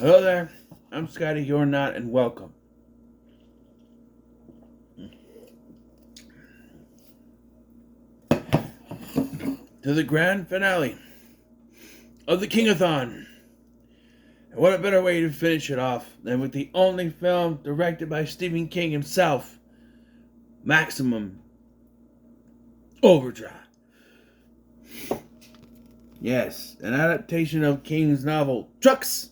Hello there, I'm Scotty, you're not, and welcome to the grand finale of the King-A-Thon. And what a better way to finish it off than with the only film directed by Stephen King himself, Maximum Overdrive. Yes, an adaptation of King's novel Trucks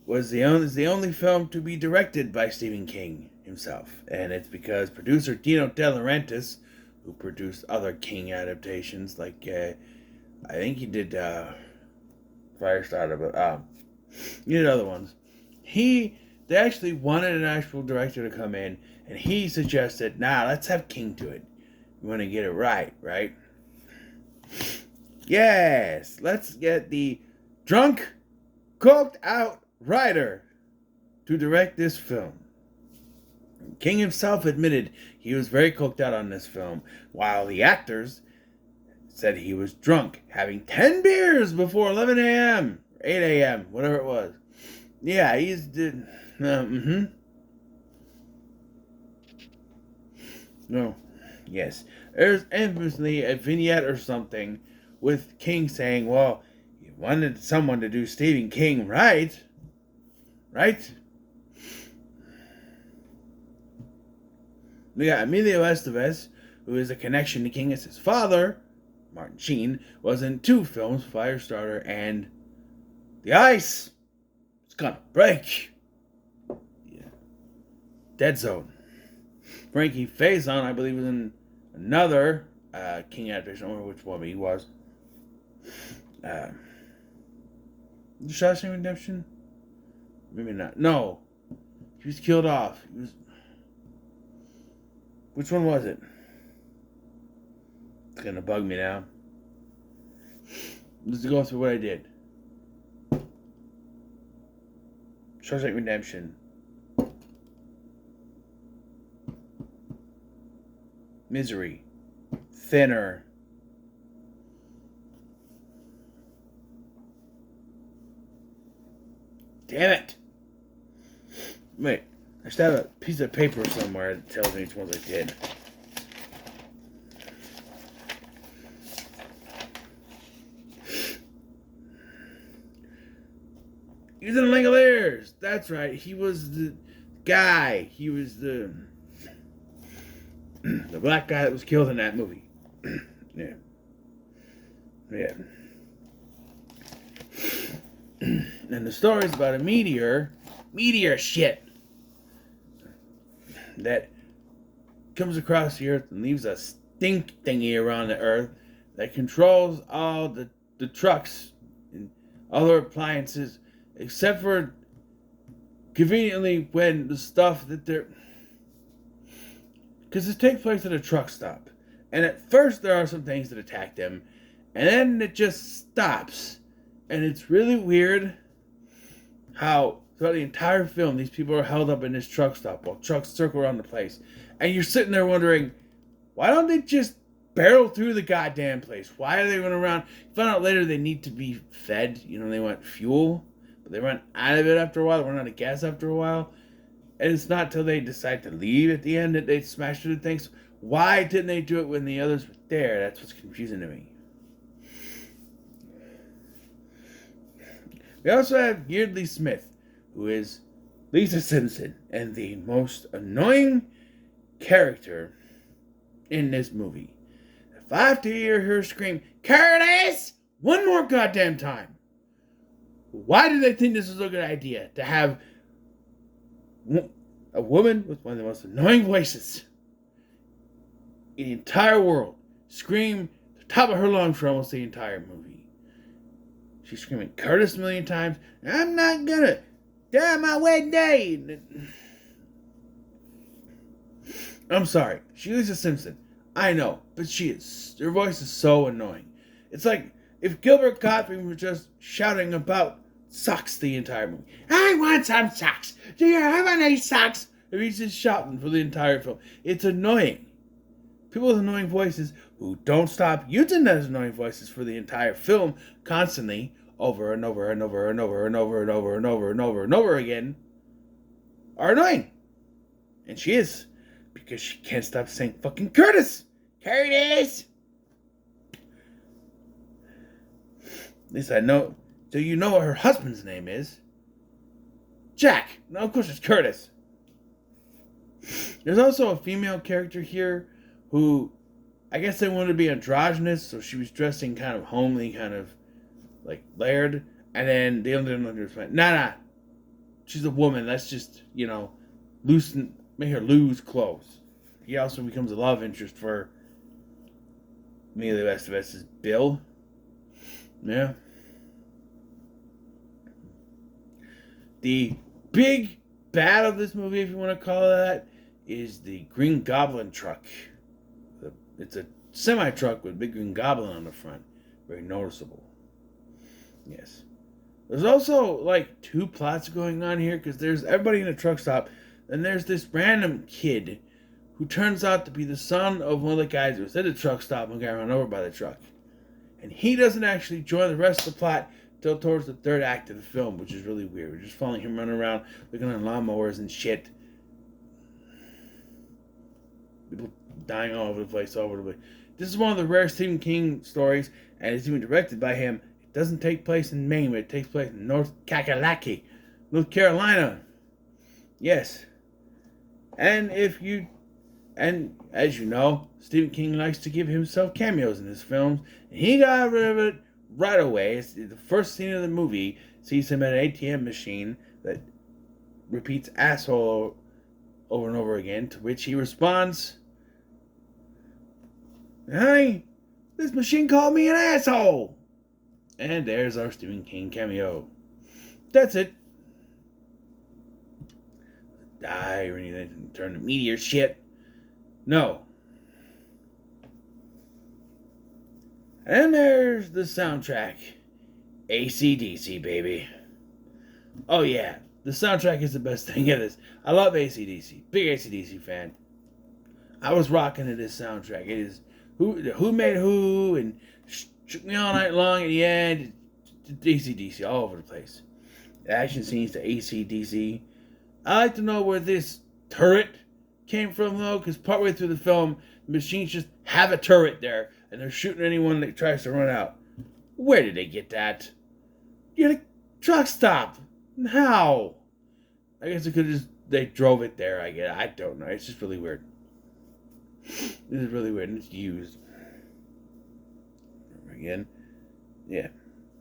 is the only film to be directed by Stephen King himself, and it's because producer Dino De Laurentiis, who produced other King adaptations, like I think he did Firestarter, but he did other ones. They actually wanted an actual director to come in, and he suggested, "Nah, let's have King do it. We want to get it right, right? Yes, let's get the drunk, coked out writer to direct this film." King himself admitted he was very coked out on this film, while the actors said he was drunk, having 10 beers before 11 a.m., 8 a.m., whatever it was. Yeah, he's did. No. Yes. There's infamously a vignette or something with King saying, well, you wanted someone to do Stephen King, right? Right? We got Emilio Estevez, who is a connection to King as his father. Martin Sheen was in 2 films, Firestarter and The Ice. It's gonna break. Yeah. Dead Zone. Frankie Faison, I believe, was in another King adaptation. I don't remember which one he was. Shawshank Redemption? Maybe not. No. He was killed off. Which one was it? It's gonna bug me now. Let's go through what I did. Shawshank Redemption. Misery. Thinner. Damn it! Wait, I should have a piece of paper somewhere that tells me which ones I did. He was in Langoliers. That's right. He was the guy. He was the black guy that was killed in that movie. Yeah. Yeah. And the story is about a meteor shit, that comes across the earth and leaves a stink thingy around the earth that controls all the trucks and other appliances, except for conveniently when the stuff that they're... Because it takes place at a truck stop. And at first there are some things that attack them, and then it just stops. And it's really weird how throughout the entire film these people are held up in this truck stop while trucks circle around the place. And you're sitting there wondering, why don't they just barrel through the goddamn place? Why are they running around? You find out later they need to be fed. You know, they want fuel. But they run out of it after a while. They run out of gas after a while. And it's not till they decide to leave at the end that they smash through the things. Why didn't they do it when the others were there? That's what's confusing to me. We also have Yeardley Smith, who is Lisa Simpson, and the most annoying character in this movie. If I have to hear her scream, "Curtis!" one more goddamn time, why did they think this was a good idea? To have a woman with one of the most annoying voices in the entire world scream at the top of her lungs for almost the entire movie. She's screaming Curtis a million times. I'm not gonna die my wedding day. I'm sorry. She's Lisa Simpson. I know. But she is. Her voice is so annoying. It's like if Gilbert Gottfried were just shouting about socks the entire movie. I want some socks. Do you have any socks? If he's just shouting for the entire film. It's annoying. People with annoying voices who don't stop using those annoying voices for the entire film constantly over and over and over and over and over and over and over and over and over again are annoying. And she is. Because she can't stop saying fucking Curtis! Curtis! At least I know. Do you know what her husband's name is? Jack. No, of course it's Curtis. There's also a female character here who, I guess they wanted to be androgynous, so she was dressing kind of homely, kind of like layered. And then they didn't understand. Nah. She's a woman. Let's just, make her lose clothes. He also becomes a love interest for Emilio Estevez's Bill. Yeah. The big bad of this movie, if you want to call it that, is the Green Goblin truck. It's a semi-truck with a big Green Goblin on the front. Very noticeable. Yes. There's also, two plots going on here, because there's everybody in a truck stop, and there's this random kid who turns out to be the son of one of the guys who was at the truck stop and got run over by the truck. And he doesn't actually join the rest of the plot till towards the third act of the film, which is really weird. We're just following him running around, looking at lawnmowers and shit. People dying all over the place, This is one of the rare Stephen King stories, and it's even directed by him. It doesn't take place in Maine, but it takes place in North Kakalaki, North Carolina. Yes. And as you know, Stephen King likes to give himself cameos in his films, and he got rid of it right away. It's the first scene of the movie sees him at an ATM machine that repeats asshole over and over again, to which he responds, "Honey, this machine called me an asshole." And there's our Stephen King cameo. That's it. Die or anything, turn to meteor shit. No. And there's the soundtrack. AC/DC, baby. Oh yeah, the soundtrack is the best thing of this. I love AC/DC. Big AC/DC fan. I was rocking to this soundtrack. It is Who Made Who and Shook Me All Night Long. And yeah, AC/DC all over the place. The action scenes to AC/DC. I like to know where this turret came from, though, because partway through the film, the machines just have a turret there, and they're shooting anyone that tries to run out. Where did they get that? You're at a truck stop. How? I guess they drove it there, I guess. I don't know. It's just really weird. This is really weird, and it's used. Again. Yeah.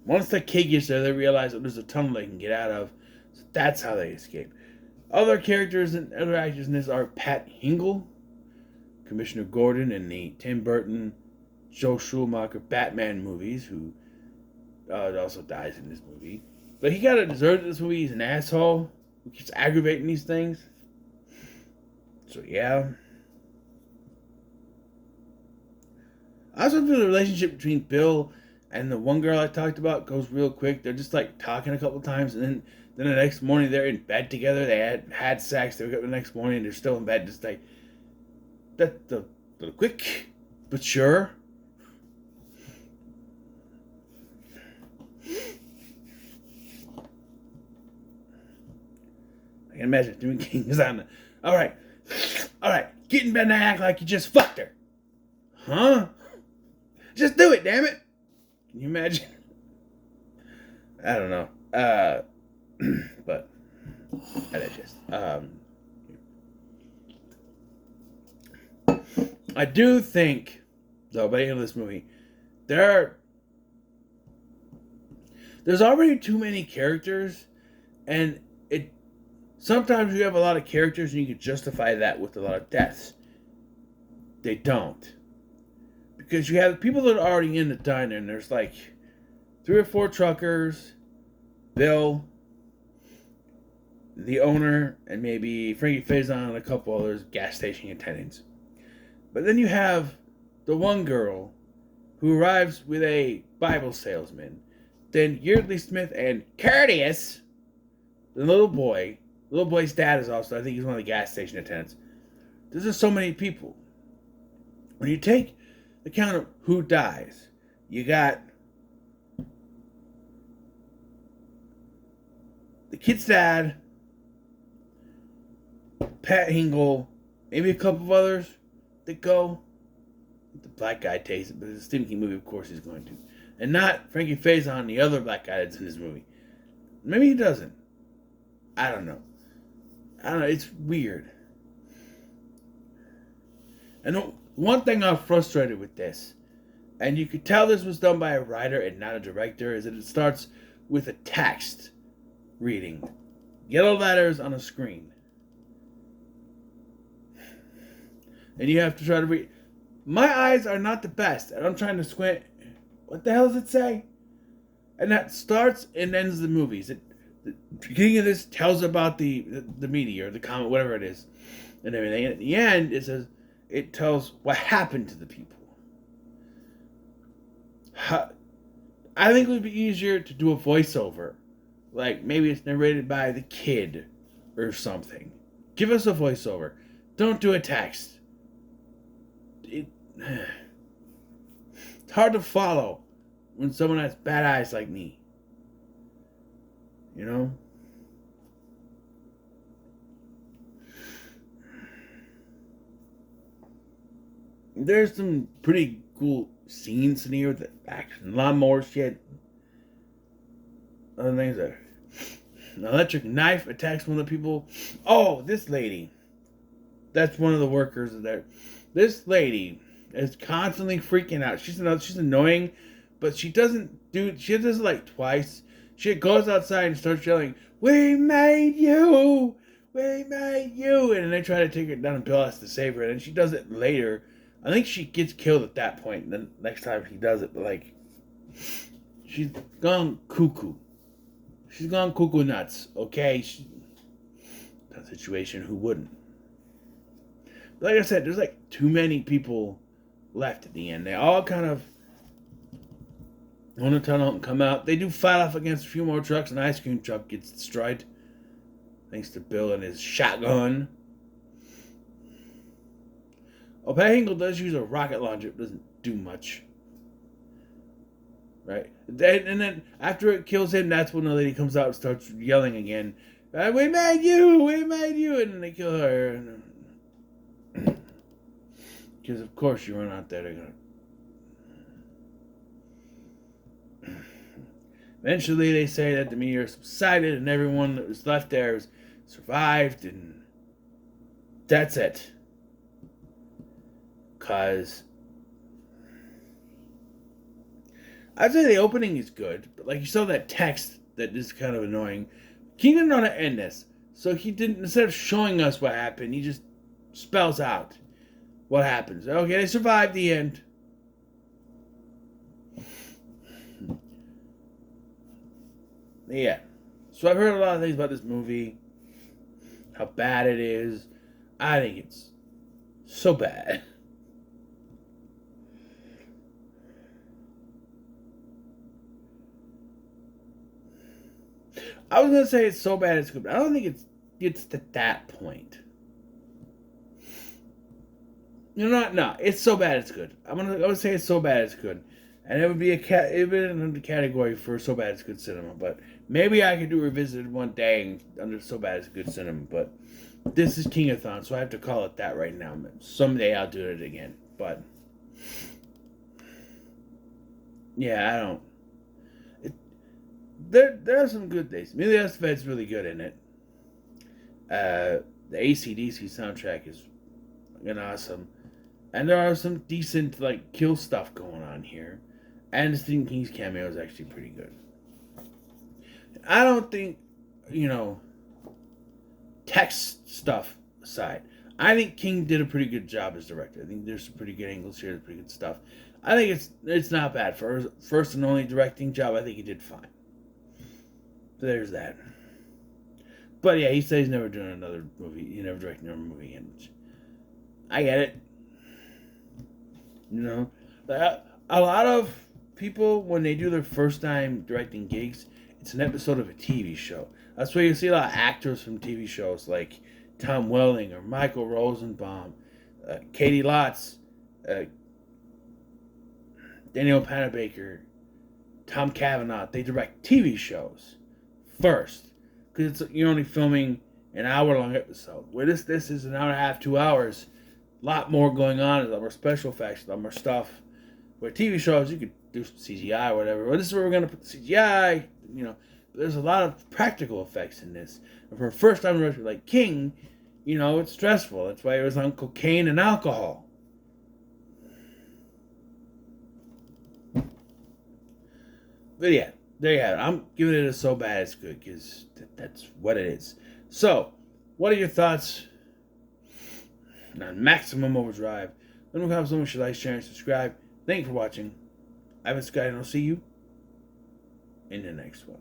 Once the kid gets there, they realize that there's a tunnel they can get out of. So that's how they escape. Other characters and other actors in this are Pat Hingle, Commissioner Gordon in the Tim Burton, Joe Schumacher Batman movies, who also dies in this movie. But he got a deserved in this movie. He's an asshole who keeps aggravating these things. So yeah. I also feel the relationship between Bill and the one girl I talked about goes real quick. They're just talking a couple times, and then the next morning they're in bed together. They had sex. They wake up the next morning and they're still in bed. Just that's a little quick, but sure. I can imagine Stephen King is on the. All right, get in bed and act like you just fucked her, huh? Just do it, damn it. Can you imagine? I don't know. But I digest. I do think, though, by the end of this movie, there's already too many characters, and sometimes you have a lot of characters and you can justify that with a lot of deaths. They don't. Because you have people that are already in the diner, and there's 3 or 4 truckers, Bill, the owner, and maybe Frankie Faison and a couple others gas station attendants. But then you have the one girl who arrives with a Bible salesman. Then Yeardley Smith and Curtis, the little boy. The little boy's dad is also, I think he's one of the gas station attendants. There's just so many people. When you take the count of who dies, you got kid's dad, Pat Hingle, maybe a couple of others that go. The black guy takes it, but it's a Stephen King movie, of course he's going to. And not Frankie Faison, the other black guy that's in this movie. Maybe he doesn't. I don't know. It's weird. And one thing I'm frustrated with this, and you could tell this was done by a writer and not a director, is that it starts with a text reading. Yellow letters on a screen. And you have to try to read. My eyes are not the best, and I'm trying to squint. What the hell does it say? And that starts and ends the movies. The beginning of this tells about the meteor, the comet, whatever it is, and everything. And at the end, it tells what happened to the people. I think it would be easier to do a voiceover. Like, maybe it's narrated by the kid or something. Give us a voiceover. Don't do a text. It's hard to follow when someone has bad eyes like me. You know? There's some pretty cool scenes in here with the action lawnmower shit. Other things are an electric knife attacks one of the people. Oh, this lady. That's one of the workers there. This lady is constantly freaking out. She's annoying, but she does it like twice. She goes outside and starts yelling, "We made you! We made you!" And they try to take her down, and Bill has to save her. And then she does it later. I think she gets killed at that point. And then next time she does it, but like, she's gone cuckoo. She's gone cuckoo nuts. Okay, that situation. Who wouldn't? But like I said, there's like too many people left at the end. They all kind of want to tunnel and come out. They do fight off against a few more trucks. An ice cream truck gets destroyed thanks to Bill and his shotgun. Oh, Pat Hingle does use a rocket launcher. It doesn't do much. Right? And then after it kills him, that's when the lady comes out and starts yelling again. "We made you! We made you!" And then they kill her. Because of course you run out there, they're gonna... Eventually they say that the meteor subsided and everyone that was left there survived, and that's it. Because I'd say the opening is good, but like you saw that text that is kind of annoying. King didn't know how to end this, so he didn't, instead of showing us what happened, he just spells out what happens. Okay, they survived the end. Yeah. So I've heard a lot of things about this movie. How bad it is. I think it's so bad. I was going to say it's so bad it's good, but I don't think it gets to that point. You know what? No, it's so bad it's good. I would say it's so bad it's good, and it would be in the category for so bad it's good cinema. But maybe I could do Revisited one day under so bad it's good cinema. But this is King-A-Thon, so I have to call it that right now. Someday I'll do it again. But yeah, I don't. There are some good days. Amelia Esteved's really good in it. The AC/DC soundtrack is fucking awesome. And there are some decent, like, kill stuff going on here. And Stephen King's cameo is actually pretty good. I don't think, text stuff aside, I think King did a pretty good job as director. I think there's some pretty good angles here, pretty good stuff. I think it's not bad. For his first and only directing job, I think he did fine. So there's that. But yeah, he says he's never doing another movie. He never directed another movie again. I get it. A lot of people, when they do their first time directing gigs, it's an episode of a TV show. That's where you see a lot of actors from TV shows like Tom Welling or Michael Rosenbaum, Katie Lotz, Daniel Panabaker, Tom Cavanaugh. They direct TV shows first, because you're only filming an hour-long episode. Where this is an hour and a half, 2 hours. A lot more going on. A lot more special effects, a lot more stuff. Where TV shows, you could do some CGI or whatever. Well, this is where we're going to put the CGI, you know. But there's a lot of practical effects in this. And for a first-time director like King, you know, it's stressful. That's why it was on cocaine and alcohol. But yeah, there you have it. I'm giving it a so bad it's good, because that's what it is. So, what are your thoughts on Maximum Overdrive? Let me know so much. Like, share, and subscribe. Thank you for watching. I've been Scott, and I'll see you in the next one.